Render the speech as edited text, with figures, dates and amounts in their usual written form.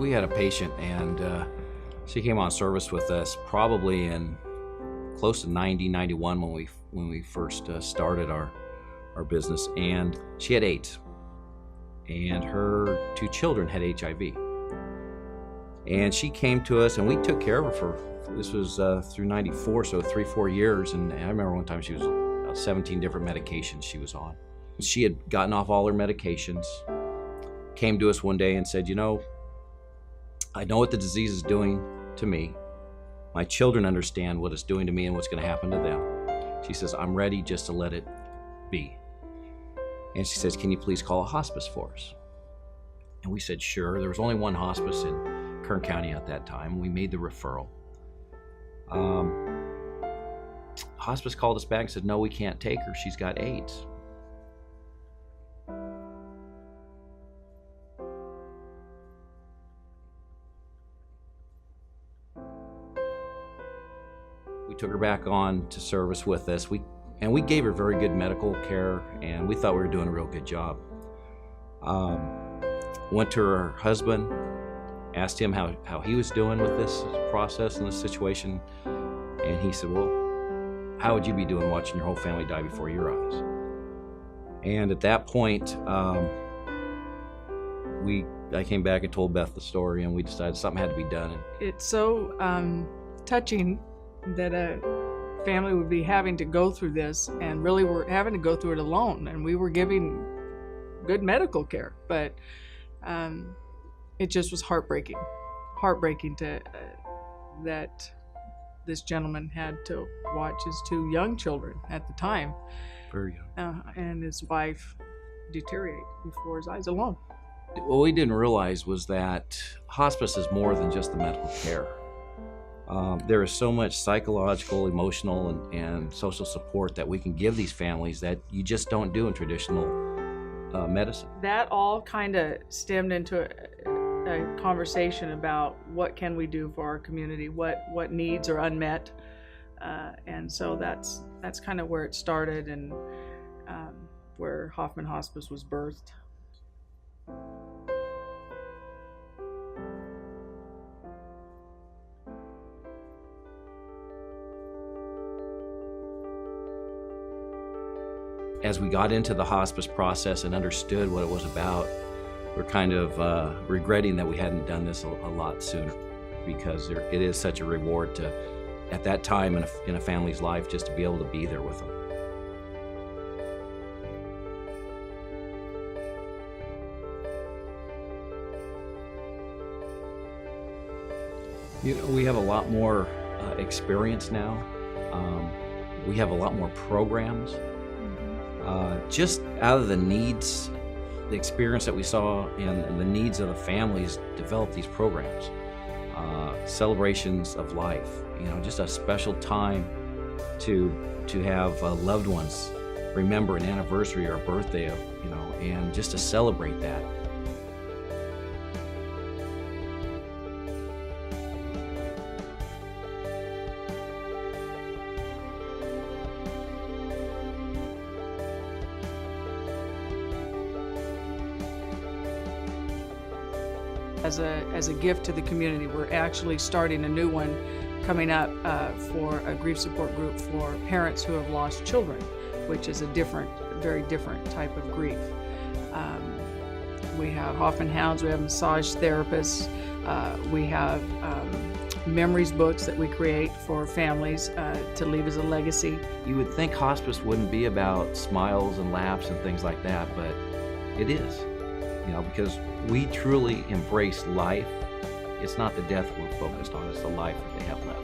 We had a patient, and she came on service with us probably in close to 90, 91 when we first started our business, and she had AIDS, and her 2 children had HIV. And she came to us, and we took care of her this was through 94, so 3-4 years, and I remember one time she was 17 different medications she was on. She had gotten off all her medications, came to us one day and said, I know what the disease is doing to me. My children understand what it's doing to me and what's going to happen to them. She says, I'm ready just to let it be. And she says, can you please call a hospice for us? And we said, sure. There was only one hospice in Kern County at that time. We made the referral. Hospice called us back and said, no, we can't take her. She's got AIDS. We took her back on to service with us. We gave her very good medical care, and we thought we were doing a real good job. Went to her husband, asked him how he was doing with this process and this situation, and he said, well, how would you be doing watching your whole family die before your eyes? And at that point, I came back and told Beth the story, and we decided something had to be done. It's so touching that a family would be having to go through this, and really were having to go through it alone, and we were giving good medical care, but it just was heartbreaking to that this gentleman had to watch his 2 young children at the time, very young, and his wife deteriorate before his eyes alone. What we didn't realize was that hospice is more than just the medical care. There is so much psychological, emotional, and social support that we can give these families that you just don't do in traditional medicine. That all kind of stemmed into a conversation about what can we do for our community, what needs are unmet, and so that's kind of where it started, and where Hoffman Hospice was birthed. As we got into the hospice process and understood what it was about, we're kind of regretting that we hadn't done this a lot sooner, because it is such a reward to, at that time in a family's life, just to be able to be there with them. We have a lot more experience now. We have a lot more programs. Just out of the needs, the experience that we saw and the needs of the families, develop these programs. Celebrations of life, just a special time to have loved ones remember an anniversary or a birthday, and just to celebrate that. As a gift to the community, we're actually starting a new one coming up for a grief support group for parents who have lost children, which is a very different type of grief. We have Hoffman Hounds, we have massage therapists, we have memories books that we create for families to leave as a legacy. You would think hospice wouldn't be about smiles and laughs and things like that, but it is. Because we truly embrace life. It's not the death we're focused on, it's the life that they have left.